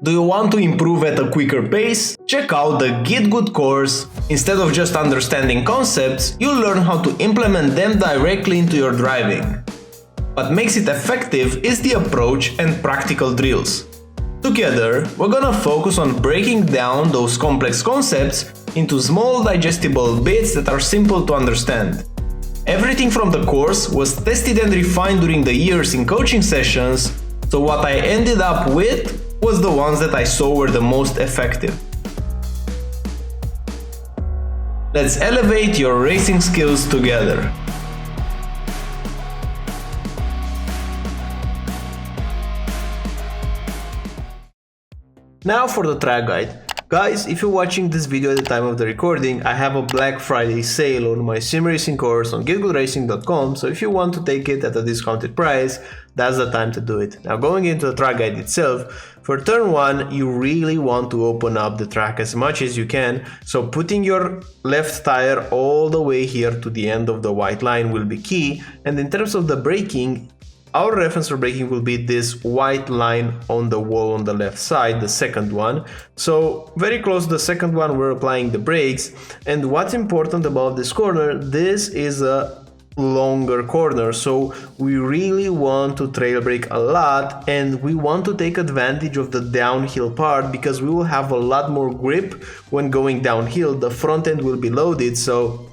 Do you want to improve at a quicker pace? Check out the GitGud course. Instead of just understanding concepts, you'll learn how to implement them directly into your driving. What makes it effective is the approach and practical drills. Together, we're gonna focus on breaking down those complex concepts into small digestible bits that are simple to understand. Everything from the course was tested and refined during the years in coaching sessions, so what I ended up with was the ones that I saw were the most effective. Let's elevate your racing skills together. Now for the track guide. Guys, if you're watching this video at the time of the recording, I have a Black Friday sale on my sim racing course on gitgudracing.com, so if you want to take it at a discounted price, that's the time to do it. Now going into the track guide itself, for turn 1, you really want to open up the track as much as you can, so putting your left tire all the way here to the end of the white line will be key, and in terms of the braking, our reference for braking will be this white line on the wall on the left side, the second one. So very close to the second one, we're applying the brakes. And what's important about this corner, this is a longer corner, so we really want to trail brake a lot, and we want to take advantage of the downhill part because we will have a lot more grip when going downhill. The front end will be loaded, so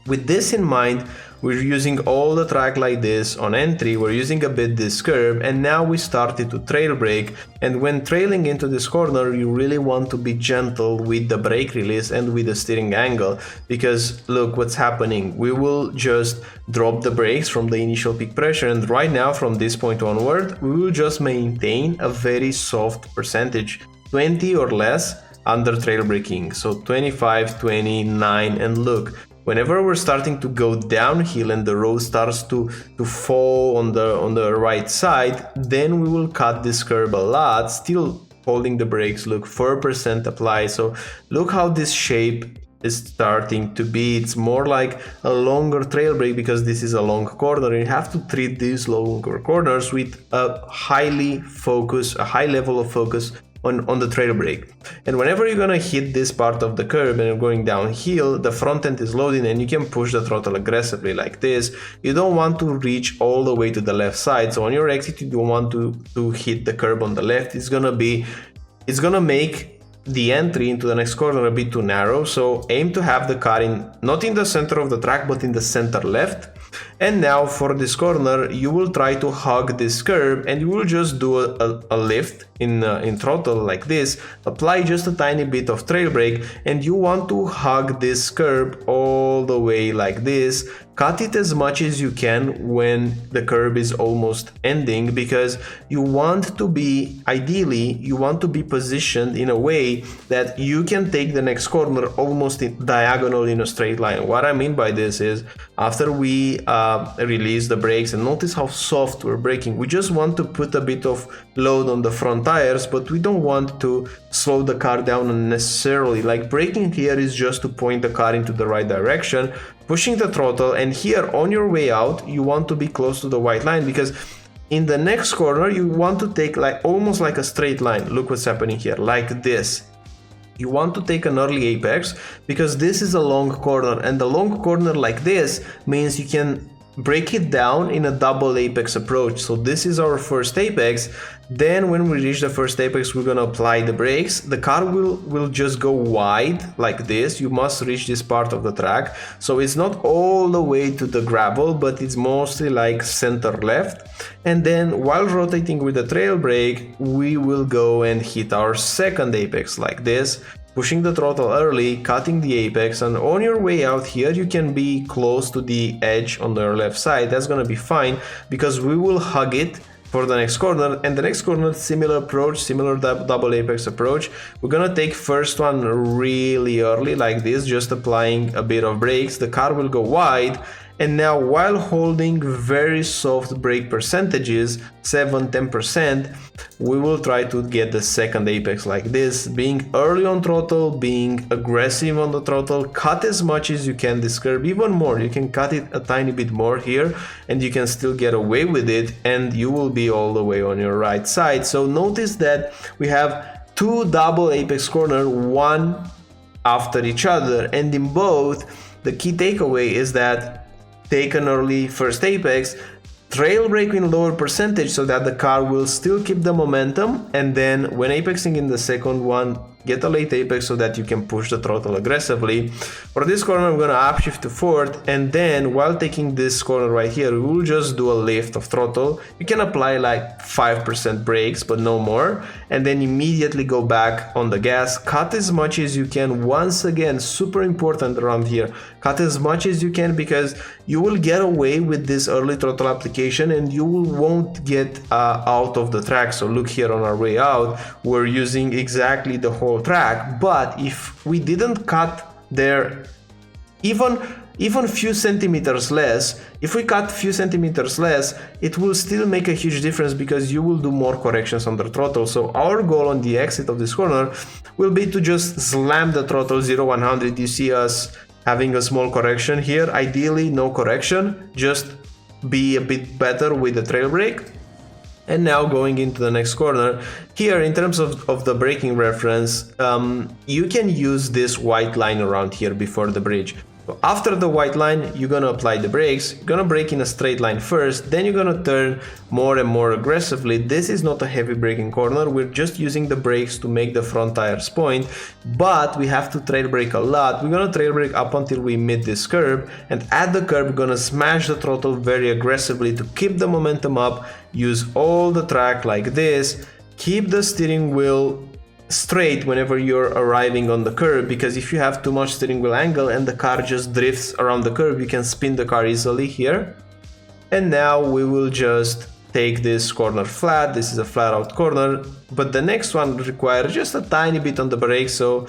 with this in mind, we're using all the track like this on entry, we're using a bit this curve, and now we started to trail brake. And when trailing into this corner, you really want to be gentle with the brake release and with the steering angle, because look what's happening. We will just drop the brakes from the initial peak pressure, and right now from this point onward, we will just maintain a very soft percentage, 20 or less under trail braking, so 25, 29, and look, whenever we're starting to go downhill and the road starts to fall on the right side, then we will cut this curve a lot, still holding the brakes. Look, 4% apply. So look how this shape is starting to be. It's more like a longer trail brake because this is a long corner. You have to treat these longer corners with a high level of focus on the trail brake. And whenever you're gonna hit this part of the curve and you're going downhill, the front end is loading and you can push the throttle aggressively like this. You don't want to reach all the way to the left side. So on your exit, you don't want to hit the curb on the left. It's gonna make the entry into the next corner a bit too narrow. So aim to have the car not in the center of the track, but in the center left. And now for this corner, you will try to hug this curb and you will just do a lift in throttle like this, apply just a tiny bit of trail brake, and you want to hug this curb all the way like this. Cut it as much as you can when the curb is almost ending, because you want to be, ideally, you want to be positioned in a way that you can take the next corner almost diagonal in a straight line. What I mean by this is, after we release the brakes, and notice how soft we're braking, we just want to put a bit of load on the front tires, but we don't want to slow the car down unnecessarily. Like braking here is just to point the car into the right direction, pushing the throttle, and here on your way out you want to be close to the white line, because in the next corner you want to take like almost like a straight line. Look what's happening here, like this. You want to take an early apex because this is a long corner, and the long corner like this means you can break it down in a double apex approach. So this is our first apex. Then when we reach the first apex, we're gonna apply the brakes. The car will just go wide like this. You must reach this part of the track. So it's not all the way to the gravel, but it's mostly like center left. And then while rotating with the trail brake, we will go and hit our second apex like this, pushing the throttle early, cutting the apex, and on your way out here you can be close to the edge on the left side. That's gonna be fine because we will hug it for the next corner, and the next corner, similar approach, similar double apex approach. We're gonna take first one really early like this, just applying a bit of brakes. The car will go wide, and now while holding very soft brake percentages, 7-10%, we will try to get the second apex like this, being early on throttle, being aggressive on the throttle. Cut as much as you can this curve, even more. You can cut it a tiny bit more here and you can still get away with it, and you will be all the way on your right side. So notice that we have 2 double apex corner, one after each other, and in both the key takeaway is that take an early first apex, trail brake in lower percentage so that the car will still keep the momentum, and then when apexing in the second one, get a late apex so that you can push the throttle aggressively. For this corner I'm gonna upshift to fourth, and then while taking this corner right here, we will just do a lift of throttle. You can apply like 5% brakes but no more, and then immediately go back on the gas, cut as much as you can. Once again, super important around here, cut as much as you can, because you will get away with this early throttle application and you won't get out of the track. So look here, on our way out we're using exactly the whole track, but if we didn't cut there even few centimeters less, if we cut few centimeters less, it will still make a huge difference because you will do more corrections on the throttle. So our goal on the exit of this corner will be to just slam the throttle 0-100. You see us having a small correction here, ideally no correction, just be a bit better with the trail brake. And now going into the next corner, here in terms of the braking reference, you can use this white line around here before the bridge. So after the white line, you're gonna apply the brakes, you're gonna brake in a straight line first, then you're gonna turn more and more aggressively. This is not a heavy braking corner, we're just using the brakes to make the front tires point, but we have to trail brake a lot. We're gonna trail brake up until we meet this curb, and at the curb, we're gonna smash the throttle very aggressively to keep the momentum up, use all the track like this, keep the steering wheel straight whenever you're arriving on the curb, because if you have too much steering wheel angle and the car just drifts around the curb, you can spin the car easily here. And now we will just take this corner flat. This is a flat out corner, but the next one requires just a tiny bit on the brake, so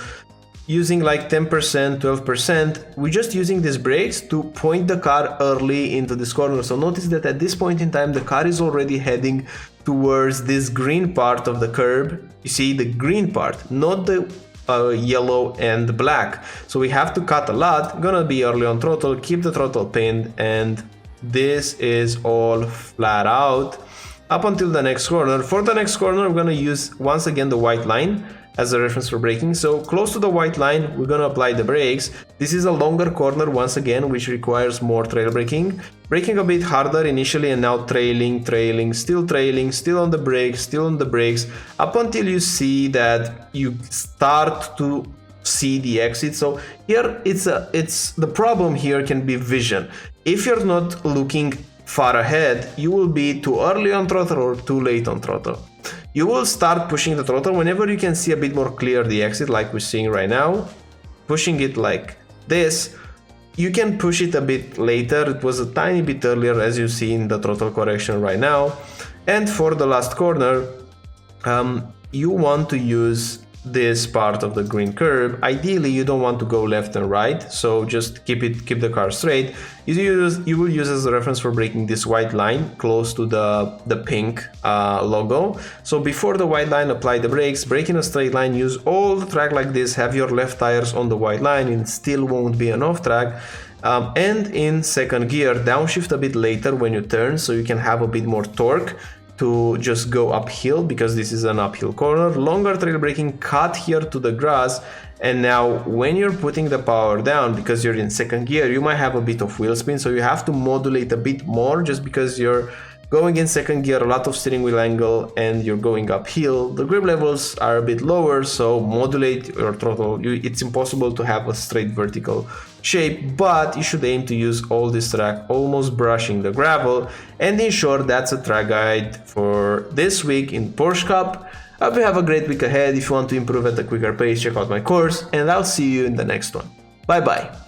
using like 10%, 12%, we're just using these brakes to point the car early into this corner. So notice that at this point in time the car is already heading towards this green part of the curb. You see the green part, not the yellow and black. So we have to cut a lot, gonna be early on throttle, keep the throttle pinned, and this is all flat out up until the next corner. For the next corner, we're gonna use once again the white line as a reference for braking. So close to the white line, we're gonna apply the brakes. This is a longer corner once again, which requires more trail braking. Braking a bit harder initially, and now trailing, still on the brakes, up until you see that you start to see the exit. So here it's the problem here can be vision. If you're not looking far ahead, you will be too early on throttle or too late on throttle. You will start pushing the throttle whenever you can see a bit more clear the exit, like we're seeing right now. Pushing it like this. You can push it a bit later. It was a tiny bit earlier, as you see in the throttle correction right now. And for the last corner, you want to use this part of the green curb. Ideally, you don't want to go left and right, so just keep the car straight. You will use as a reference for braking this white line close to the pink logo. So before the white line, apply the brakes, brake in a straight line, use all the track like this, have your left tires on the white line, and it still won't be an off track. And in second gear, downshift a bit later when you turn, so you can have a bit more torque to just go uphill, because this is an uphill corner. Longer trail braking, cut here to the grass, and now when you're putting the power down, because you're in second gear, you might have a bit of wheel spin, so you have to modulate a bit more, just because you're going in second gear, a lot of steering wheel angle, and you're going uphill. The grip levels are a bit lower, so modulate your throttle. It's impossible to have a straight vertical shape, but you should aim to use all this track almost brushing the gravel. And in short, that's a track guide for this week in Porsche Cup. I hope you have a great week ahead. If you want to improve at a quicker pace, check out my course, and I'll see you in the next one. Bye bye.